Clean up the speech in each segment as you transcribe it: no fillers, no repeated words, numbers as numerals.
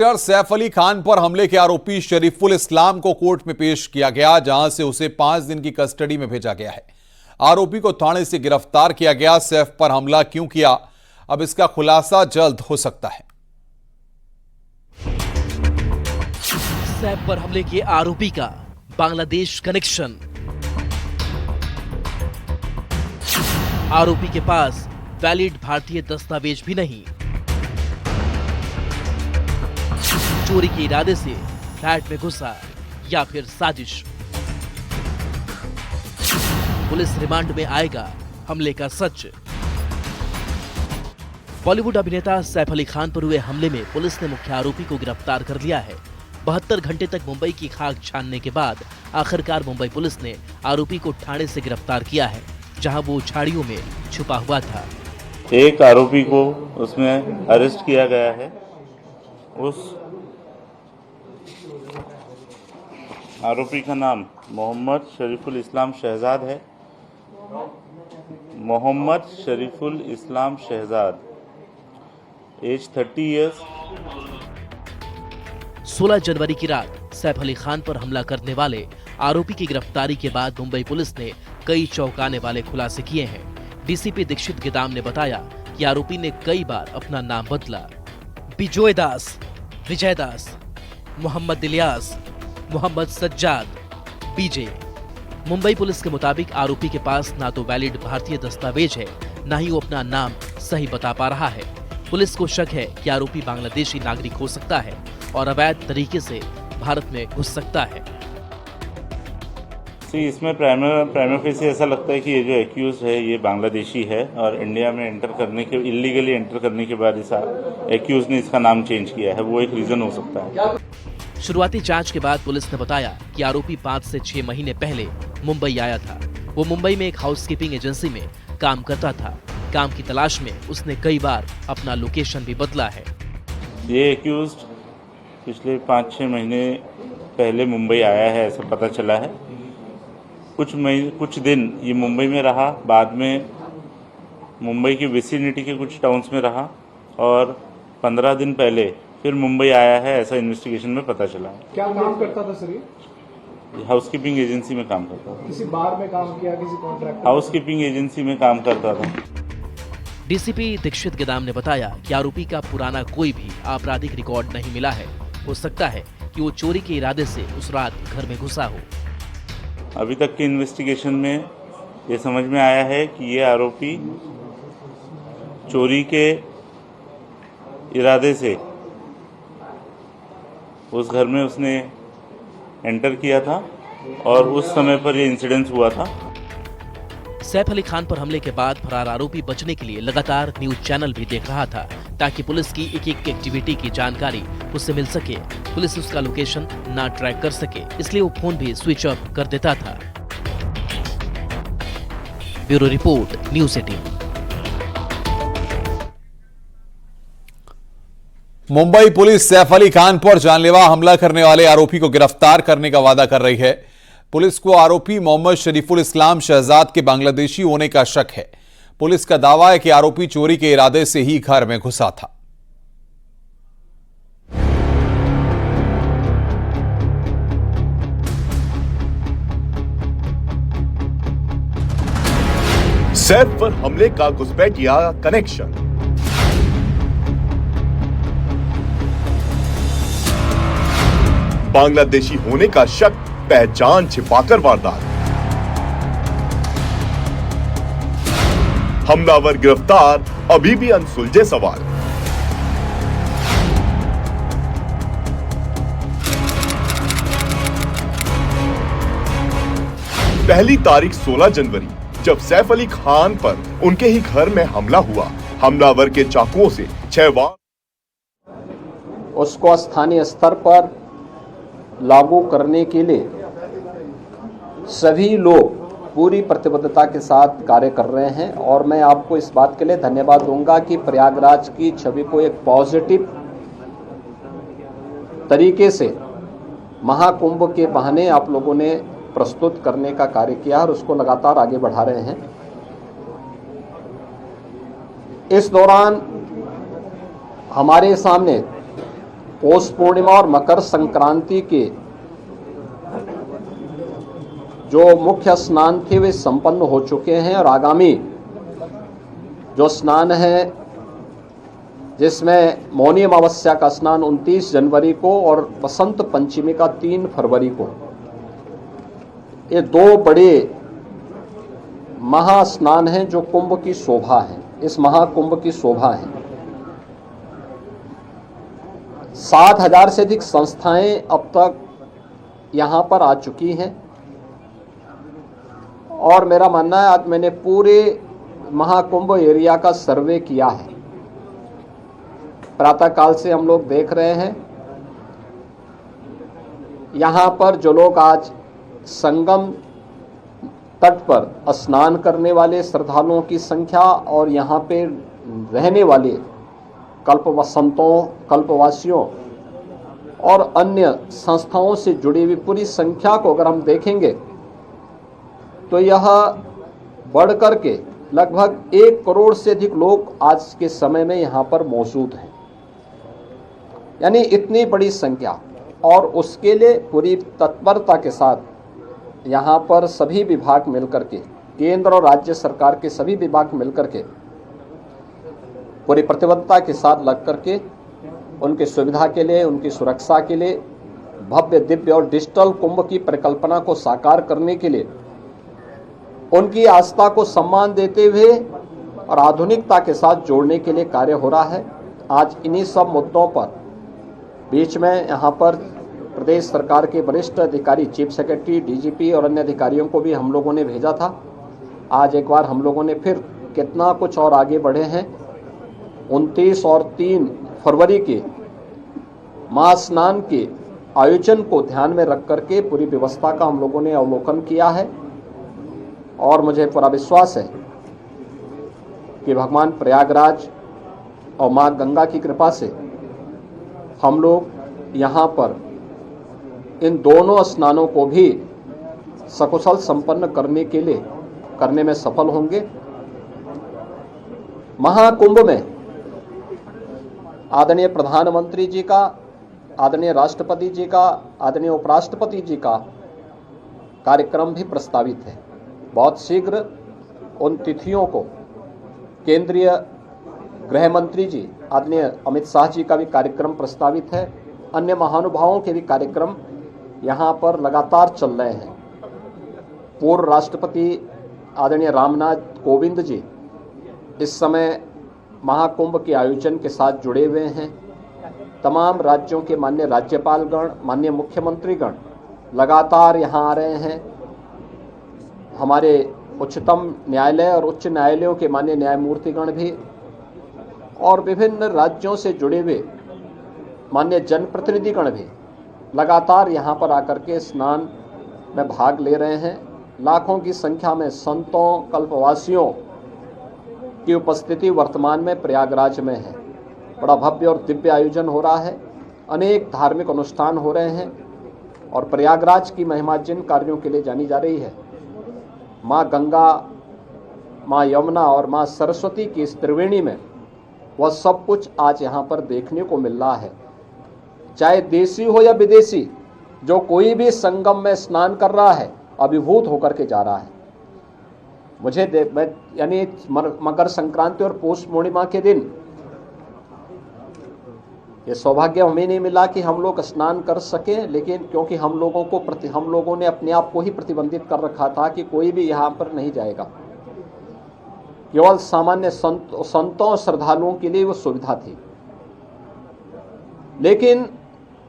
सैफ अली खान पर हमले के आरोपी शरीफुल इस्लाम को कोर्ट में पेश किया गया, जहां से उसे 5 दिन की कस्टडी में भेजा गया है। आरोपी को थाने से गिरफ्तार किया गया। सैफ पर हमला क्यों किया, अब इसका खुलासा जल्द हो सकता है। सैफ पर हमले के आरोपी का बांग्लादेश कनेक्शन। आरोपी के पास वैलिड भारतीय दस्तावेज भी नहीं। चोरी के इरादे से फ्लैट में घुसा या फिर साजिश। पुलिस रिमांड में आएगा हमले का सच। बॉलीवुड अभिनेता सैफ अली खान पर हुए हमले में पुलिस ने मुख्य आरोपी को गिरफ्तार कर लिया है। 72 घंटे तक मुंबई की खाक छानने के बाद आखिरकार मुंबई पुलिस ने आरोपी को ठाणे से गिरफ्तार किया है, जहां वो झाड़ियों में छुपा हुआ था। एक आरोपी को उसमें अरेस्ट किया गया है। उस आरोपी का नाम मोहम्मद शरीफुल इस्लाम शहजाद है। मोहम्मद शरीफुल इस्लाम शहजाद, एज 30 इयर्स। 16 जनवरी की रात सैफ अली खान पर हमला करने वाले आरोपी की गिरफ्तारी के बाद मुंबई पुलिस ने कई चौंकाने वाले खुलासे किए हैं। डीसीपी दीक्षित गिदाम ने बताया कि आरोपी ने कई बार अपना नाम बदला। बिजोय दास, विजय दास, मोहम्मद इलियास, मोहम्मद सज्जाद, बीजे। मुंबई पुलिस के मुताबिक आरोपी के पास ना तो वैलिड भारतीय दस्तावेज है, ना ही वो अपना नाम सही बता पा रहा है। पुलिस को शक है कि आरोपी बांग्लादेशी नागरिक हो सकता है और अवैध तरीके से भारत में घुस सकता है। इसमें प्राइमा फेसी ऐसा लगता है कि ये जो एक्यूज है ये बांग्लादेशी है और इंडिया में इलीगली एंटर करने के बाद इस एक्यूज ने इसका नाम चेंज किया है। वो एक रीजन हो सकता है। शुरुआती जांच के बाद पुलिस ने बताया कि आरोपी 5 से 6 महीने पहले मुंबई आया था। वो मुंबई में एक हाउसकीपिंग एजेंसी में काम करता था। काम की तलाश में उसने कई बार अपना लोकेशन भी बदला है। ये एक्यूज पिछले 5-6 महीने पहले मुंबई आया है, ऐसा पता चला है। कुछ दिन ये मुंबई में रहा, बाद में मुंबई की विसिनिटी के कुछ टाउन्स में रहा और 15 दिन पहले फिर मुंबई आया है, ऐसा इन्वेस्टिगेशन में पता चला है। क्या काम करता था सर ये? हाउसकीपिंग एजेंसी में काम करता था। किसी बार में काम किया, किसी कॉन्ट्रैक्ट? हाउसकीपिंग एजेंसी में काम करता था। डीसीपी दीक्षित गिदाम ने बताया कि आरोपी का पुराना कोई भी आपराधिक रिकॉर्ड नहीं मिला है। हो सकता है कि वो चोरी के इरादे से उस रात घर में घुसा हो। अभी तक के इन्वेस्टिगेशन में ये समझ में आया है कि ये आरोपी चोरी के इरादे से उस घर में उसने एंटर किया था और उस समय पर ये इंसिडेंस हुआ था। सैफ अली खान पर हमले के बाद फरार आरोपी बचने के लिए लगातार न्यूज चैनल भी देख रहा था, ताकि पुलिस की एक एक एक्टिविटी की जानकारी उससे मिल सके। पुलिस उसका लोकेशन ना ट्रैक कर सके, इसलिए वो फोन भी स्विच ऑफ कर देता था। Bureau report, news 18। Mumbai police Saif Ali Khan पर जानलेवा हमला करने वाले आरोपी को गिरफ्तार करने का वादा कर रही है। पुलिस को आरोपी मोहम्मद शरीफुल इस्लाम शहजाद के बांग्लादेशी होने का शक है। पुलिस का दावा है कि आरोपी चोरी के इरादे से ही घर में घुसा था। सैफ पर हमले का घुसपैठिया कनेक्शन। बांग्लादेशी होने का शक, पहचान छिपाकर वारदात। हमलावर गिरफ्तार, अभी भी अनसुलझे सवाल। पहली तारीख 16 जनवरी, जब सैफ अली खान पर उनके ही घर में हमला हुआ। हमलावर के चाकुओं से 6 वार। उसको स्थानीय स्तर पर लागू करने के लिए सभी लोग पूरी प्रतिबद्धता के साथ कार्य कर रहे हैं और मैं आपको इस बात के लिए धन्यवाद दूंगा कि प्रयागराज की छवि को एक पॉजिटिव तरीके से महाकुंभ के बहाने आप लोगों ने प्रस्तुत करने का कार्य किया और उसको लगातार आगे बढ़ा रहे हैं। इस दौरान हमारे सामने पौष पूर्णिमा और मकर संक्रांति के जो मुख्य स्नान थे वे संपन्न हो चुके हैं और आगामी जो स्नान है जिसमें मौनी अमावस्या का स्नान 29 जनवरी को और बसंत पंचमी का 3 फरवरी को, ये 2 बड़े महास्नान हैं जो कुंभ की शोभा है, इस महाकुंभ की शोभा है। 7,000 से अधिक संस्थाएं अब तक यहाँ पर आ चुकी हैं और मेरा मानना है आज मैंने पूरे महाकुंभ एरिया का सर्वे किया है। प्रातःकाल से हम लोग देख रहे हैं यहाँ पर जो लोग आज संगम तट पर स्नान करने वाले श्रद्धालुओं की संख्या और यहाँ पे रहने वाले कल्पवासियों और अन्य संस्थाओं से जुड़ी हुई पूरी संख्या को अगर हम देखेंगे तो यह बढ़ कर के लगभग 1 करोड़ से अधिक लोग आज के समय में यहाँ पर मौजूद हैं, यानी इतनी बड़ी संख्या। और उसके लिए पूरी तत्परता के साथ यहाँ पर सभी विभाग मिलकर के, केंद्र और राज्य सरकार के सभी विभाग मिलकर के पूरी प्रतिबद्धता के साथ लग करके उनकी सुविधा के लिए, उनकी सुरक्षा के लिए, भव्य दिव्य और डिजिटल कुंभ की परिकल्पना को साकार करने के लिए, उनकी आस्था को सम्मान देते हुए और आधुनिकता के साथ जोड़ने के लिए कार्य हो रहा है। आज इन्हीं सब मुद्दों पर बीच में यहाँ पर प्रदेश सरकार के वरिष्ठ अधिकारी, चीफ सेक्रेटरी, डीजीपी और अन्य अधिकारियों को भी हम लोगों ने भेजा था। आज एक बार हम लोगों ने फिर कितना कुछ और आगे बढ़े हैं। 29 और 3 फरवरी के महास्नान के आयोजन को ध्यान में रख करके पूरी व्यवस्था का हम लोगों ने अवलोकन किया है और मुझे पूरा विश्वास है कि भगवान प्रयागराज और माँ गंगा की कृपा से हम लोग यहाँ पर इन दोनों स्नानों को भी सकुशल संपन्न करने में सफल होंगे। महाकुंभ में आदरणीय प्रधानमंत्री जी का, आदरणीय राष्ट्रपति जी का, आदरणीय उपराष्ट्रपति जी का कार्यक्रम भी प्रस्तावित है। बहुत शीघ्र उन तिथियों को केंद्रीय गृह मंत्री जी आदरणीय अमित शाह जी का भी कार्यक्रम प्रस्तावित है। अन्य महानुभावों के भी कार्यक्रम यहाँ पर लगातार चल रहे हैं। पूर्व राष्ट्रपति आदरणीय रामनाथ कोविंद जी इस समय महाकुंभ के आयोजन के साथ जुड़े हुए हैं। तमाम राज्यों के माननीय राज्यपालगण, माननीय मुख्यमंत्रीगण लगातार यहाँ आ रहे हैं। हमारे उच्चतम न्यायालय और उच्च न्यायालयों के माननीय न्यायमूर्तिगण भी और विभिन्न राज्यों से जुड़े हुए माननीय जनप्रतिनिधिगण भी लगातार यहाँ पर आकर के स्नान में भाग ले रहे हैं। लाखों की संख्या में संतों, कल्पवासियों की उपस्थिति वर्तमान में प्रयागराज में है। बड़ा भव्य और दिव्य आयोजन हो रहा है। अनेक धार्मिक अनुष्ठान हो रहे हैं और प्रयागराज की महिमा जिन कार्यों के लिए जानी जा रही है, माँ गंगा, माँ यमुना और माँ सरस्वती की इस त्रिवेणी में, वह सब कुछ आज यहाँ पर देखने को मिल रहा है। चाहे देशी हो या विदेशी, जो कोई भी संगम में स्नान कर रहा है अभिभूत होकर के जा रहा है। यानी मकर संक्रांति और पौष पूर्णिमा के दिन ये सौभाग्य हमें नहीं मिला कि हम लोग स्नान कर सकें, लेकिन क्योंकि हम लोगों ने अपने आप को ही प्रतिबंधित कर रखा था कि कोई भी यहाँ पर नहीं जाएगा। केवल सामान्य संतों और श्रद्धालुओं के लिए वो सुविधा थी। लेकिन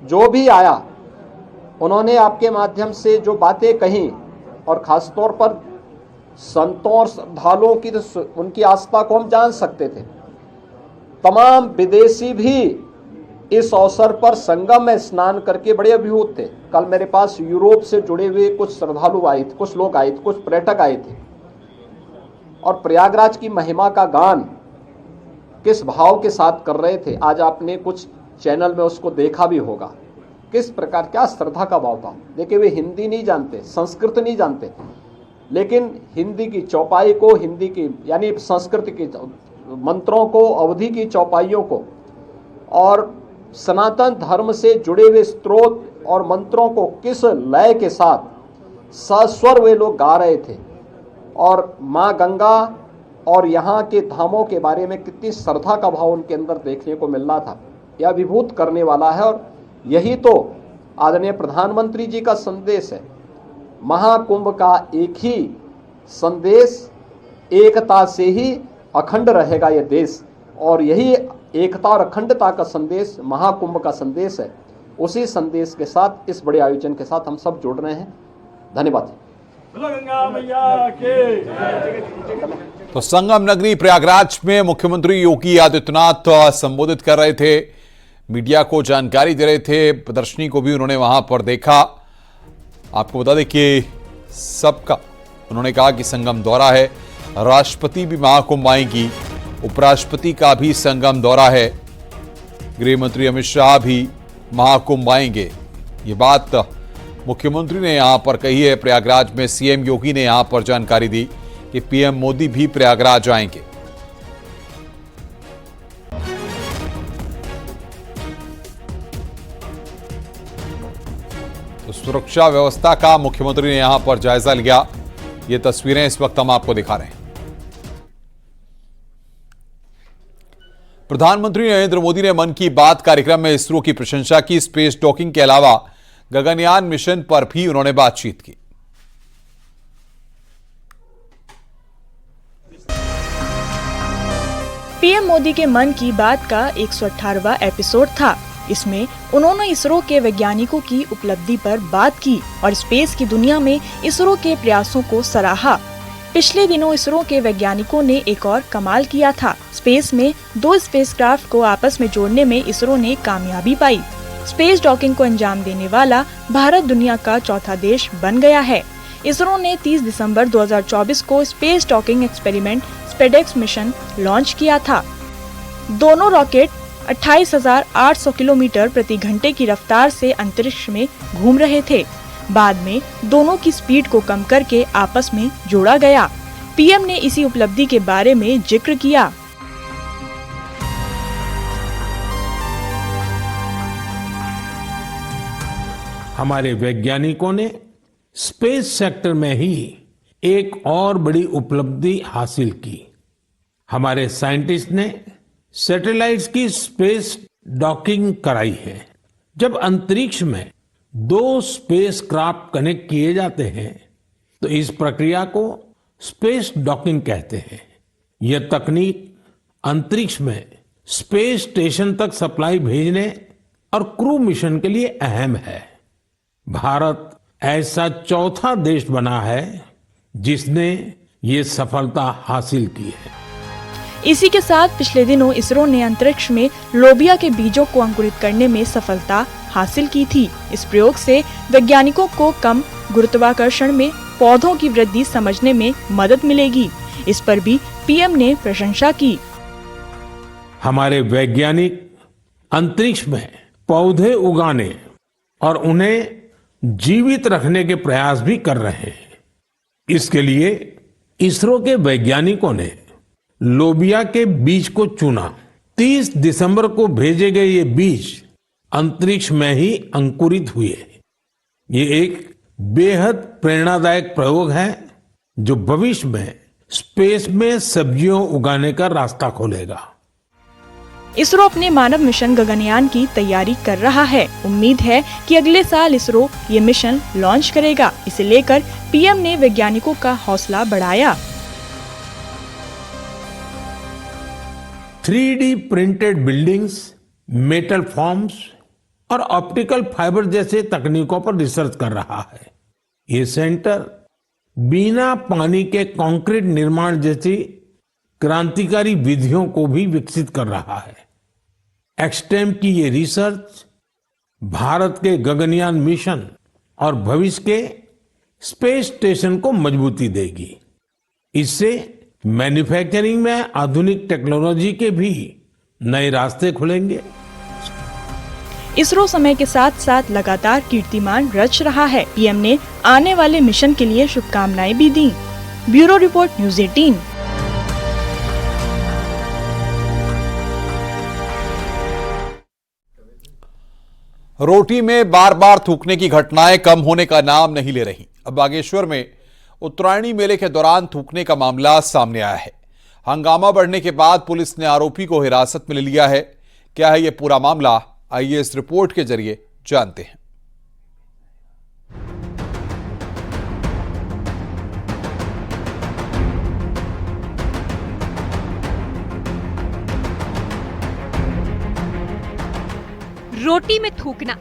जो भी आया उन्होंने आपके माध्यम से जो बातें कही और ख़ास तौर पर संतों और श्रद्धालुओं की तो उनकी आस्था को हम जान सकते थे। तमाम विदेशी भी इस अवसर पर संगम में स्नान करके बड़े अभिभूत थे। कल मेरे पास यूरोप से जुड़े हुए कुछ श्रद्धालु आए थे, कुछ लोग आए थे, कुछ पर्यटक आए थे और प्रयागराज की महिमा का गान किस भाव के साथ कर रहे थे। आज आपने कुछ चैनल में उसको देखा भी होगा, किस प्रकार, क्या श्रद्धा का भाव था। देखिए, वे हिंदी नहीं जानते, संस्कृत नहीं जानते, लेकिन हिंदी की चौपाई को, हिंदी की यानी संस्कृत के मंत्रों को, अवधि की चौपाइयों को और सनातन धर्म से जुड़े हुए स्त्रोत और मंत्रों को किस लय के साथ सस्वर वे लोग गा रहे थे और माँ गंगा और यहाँ के धामों के बारे में कितनी श्रद्धा का भाव उनके अंदर देखने को मिल रहा था, यह अभिभूत करने वाला है। और यही तो आदरणीय प्रधानमंत्री जी का संदेश है। महाकुंभ का एक ही संदेश, एकता से ही अखंड रहेगा यह देश, और यही एकता और अखंडता का संदेश महाकुंभ का संदेश है। उसी संदेश के साथ इस बड़े आयोजन के साथ हम सब जुड़ रहे हैं। धन्यवाद। तो संगम नगरी प्रयागराज में मुख्यमंत्री योगी आदित्यनाथ संबोधित कर रहे थे, मीडिया को जानकारी दे रहे थे, प्रदर्शनी को भी उन्होंने वहां पर देखा। आपको बता दें कि सबका उन्होंने कहा कि संगम दौरा है, राष्ट्रपति भी महाकुंभ आएंगी, उपराष्ट्रपति का भी संगम दौरा है, गृह मंत्री अमित शाह भी महाकुंभ आएंगे। ये बात मुख्यमंत्री ने यहां पर कही है। प्रयागराज में सीएम योगी ने यहां पर जानकारी दी कि पीएम मोदी भी प्रयागराज आएंगे। तो सुरक्षा व्यवस्था का मुख्यमंत्री ने यहां पर जायजा लिया। ये तस्वीरें इस वक्त हम आपको दिखा रहे हैं। प्रधानमंत्री नरेंद्र मोदी ने मन की बात कार्यक्रम में इसरो की प्रशंसा की। स्पेस डॉकिंग के अलावा गगनयान मिशन पर भी उन्होंने बातचीत की। पीएम मोदी के मन की बात का 118वां एपिसोड था। इसमें उन्होंने इसरो के वैज्ञानिकों की उपलब्धि पर बात की और स्पेस की दुनिया में इसरो के प्रयासों को सराहा। पिछले दिनों इसरो के वैज्ञानिकों ने एक और कमाल किया था। स्पेस में 2 स्पेसक्राफ्ट को आपस में जोड़ने में इसरो ने कामयाबी पाई। स्पेस डॉकिंग को अंजाम देने वाला भारत दुनिया का चौथा देश बन गया है। इसरो ने 30 दिसंबर 2024 को space docking experiment SpaDeX mission launch किया था। दोनों रॉकेट 28,800 किलोमीटर प्रति घंटे की रफ्तार से अंतरिक्ष में घूम रहे थे। बाद में दोनों की स्पीड को कम करके आपस में जोड़ा गया। पीएम ने इसी उपलब्धि के बारे में जिक्र किया। हमारे वैज्ञानिकों ने स्पेस सेक्टर में ही एक और बड़ी उपलब्धि हासिल की। हमारे साइंटिस्ट ने सैटेलाइट्स की स्पेस डॉकिंग कराई है। जब अंतरिक्ष में 2 स्पेसक्राफ्ट कनेक्ट किए जाते हैं तो इस प्रक्रिया को स्पेस डॉकिंग कहते हैं। यह तकनीक अंतरिक्ष में स्पेस स्टेशन तक सप्लाई भेजने और क्रू मिशन के लिए अहम है। भारत ऐसा चौथा देश बना है जिसने ये सफलता हासिल की है। इसी के साथ पिछले दिनों इसरो ने अंतरिक्ष में लोबिया के बीजों को अंकुरित करने में सफलता हासिल की थी। इस प्रयोग से वैज्ञानिकों को कम गुरुत्वाकर्षण में पौधों की वृद्धि समझने में मदद मिलेगी। इस पर भी पीएम ने प्रशंसा की। हमारे वैज्ञानिक अंतरिक्ष में पौधे उगाने और उन्हें जीवित रखने के प्रयास भी कर रहे हैं। इसके लिए इसरो के वैज्ञानिकों ने लोबिया के बीज को चुना। 30 दिसंबर को भेजे गए ये बीज अंतरिक्ष में ही अंकुरित हुए। ये एक बेहद प्रेरणादायक प्रयोग है जो भविष्य में स्पेस में सब्जियों उगाने का रास्ता खोलेगा। इसरो अपने मानव मिशन गगनयान की तैयारी कर रहा है। उम्मीद है कि अगले साल इसरो ये मिशन लॉन्च करेगा। इसे लेकर पीएम ने वैज्ञानिकों का हौसला बढ़ाया। 3D printed buildings, metal forms और ऑप्टिकल फाइबर जैसे तकनीकों पर रिसर्च कर रहा है। ये सेंटर बिना पानी के कंक्रीट निर्माण जैसी क्रांतिकारी विधियों को भी विकसित कर रहा है। एक्सटेम की ये रिसर्च भारत के गगनयान मिशन और भविष्य के स्पेस स्टेशन को मजबूती देगी। इससे मैन्युफैक्चरिंग में आधुनिक टेक्नोलॉजी के भी नए रास्ते खुलेंगे। इसरो समय के साथ साथ लगातार कीर्तिमान रच रहा है। पीएम ने आने वाले मिशन के लिए शुभकामनाएं भी दी। Bureau report, news 18। रोटी में बार बार थूकने की घटनाएं कम होने का नाम नहीं ले रही। अब बागेश्वर में उत्तरायणी मेले के दौरान थूकने का मामला सामने आया है। हंगामा बढ़ने के बाद पुलिस ने आरोपी को हिरासत में ले लिया है। क्या है यह पूरा मामला, आइए इस रिपोर्ट के जरिए जानते हैं। रोटी में थूकना,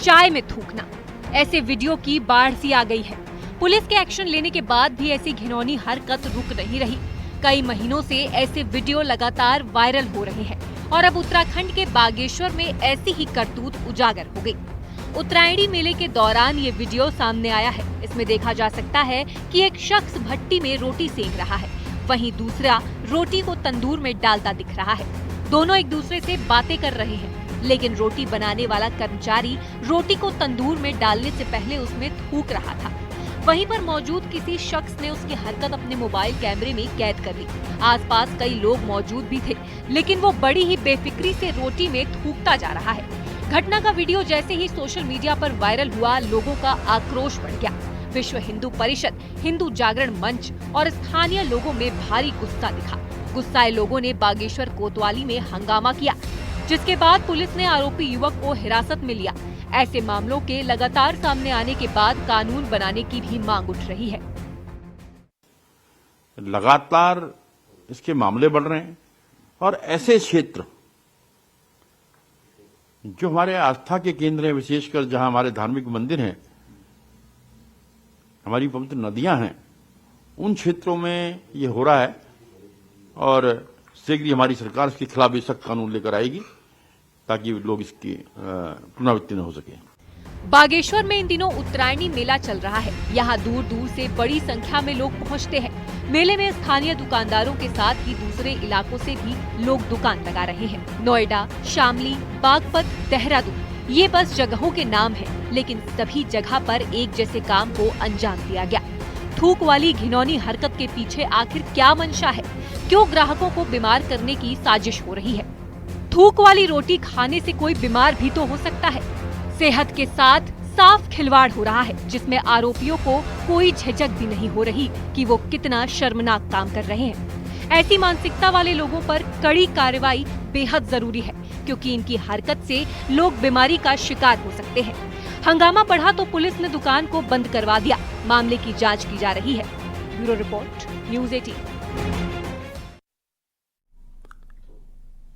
चाय में थूकना, ऐसे वीडियो की बाढ़ सी आ गई है। पुलिस के एक्शन लेने के बाद भी ऐसी घिनौनी हरकत रुक नहीं रही। कई महीनों से ऐसे वीडियो लगातार वायरल हो रहे हैं और अब उत्तराखंड के बागेश्वर में ऐसी ही करतूत उजागर हो गई। उत्तरायणी मेले के दौरान ये वीडियो सामने आया है। इसमें देखा जा सकता है कि एक शख्स भट्टी में रोटी सेक रहा है, वहीं दूसरा रोटी को तंदूर में डालता दिख रहा है। दोनों एक दूसरे से बातें कर रहे हैं, लेकिन रोटी बनाने वाला कर्मचारी रोटी को तंदूर में डालने से पहले उसमें थूक रहा था। वहीं पर मौजूद किसी शख्स ने उसकी हरकत अपने मोबाइल कैमरे में कैद कर ली। आसपास कई लोग मौजूद भी थे, लेकिन वो बड़ी ही बेफिक्री से रोटी में थूकता जा रहा है। घटना का वीडियो जैसे ही सोशल मीडिया पर वायरल हुआ, लोगों का आक्रोश बढ़ गया। विश्व हिंदू परिषद, हिंदू जागरण मंच और स्थानीय लोगों में भारी गुस्सा दिखा। गुस्साए लोगों ने बागेश्वर कोतवाली में हंगामा किया, जिसके बाद पुलिस ने आरोपी युवक को हिरासत में लिया। ऐसे मामलों के लगातार सामने आने के बाद कानून बनाने की भी मांग उठ रही है। लगातार इसके मामले बढ़ रहे हैं और ऐसे क्षेत्र जो हमारे आस्था के केंद्र हैं, विशेषकर जहां हमारे धार्मिक मंदिर हैं, हमारी पवित्र नदियां हैं, उन क्षेत्रों में ये हो रहा है और शीघ्र ही हमारी सरकार इसके खिलाफ भी सख्त कानून लेकर आएगी ताकि लोग इसकी पुनरावृत्ति न हो सके। बागेश्वर में इन दिनों उत्तरायणी मेला चल रहा है। यहाँ दूर दूर से बड़ी संख्या में लोग पहुँचते हैं। मेले में स्थानीय दुकानदारों के साथ ही दूसरे इलाकों से भी लोग दुकान लगा रहे हैं। नोएडा, शामली, बागपत, देहरादून, ये बस जगहों के नाम हैं, लेकिन सभी जगह पर एक जैसे काम को अंजाम दिया गया। थूक वाली घिनौनी हरकत के पीछे आखिर क्या मंशा है? क्यों ग्राहकों को बीमार करने की साजिश हो रही है? थूक वाली रोटी खाने से कोई बीमार भी तो हो सकता है। सेहत के साथ साफ खिलवाड़ हो रहा है, जिसमें आरोपियों को कोई झिझक भी नहीं हो रही कि वो कितना शर्मनाक काम कर रहे हैं। ऐसी मानसिकता वाले लोगों पर कड़ी कार्रवाई बेहद जरूरी है, क्योंकि इनकी हरकत से लोग बीमारी का शिकार हो सकते हैं। हंगामा बढ़ा तो पुलिस ने दुकान को बंद करवा दिया। मामले की जांच की जा रही है। Bureau report, news 18।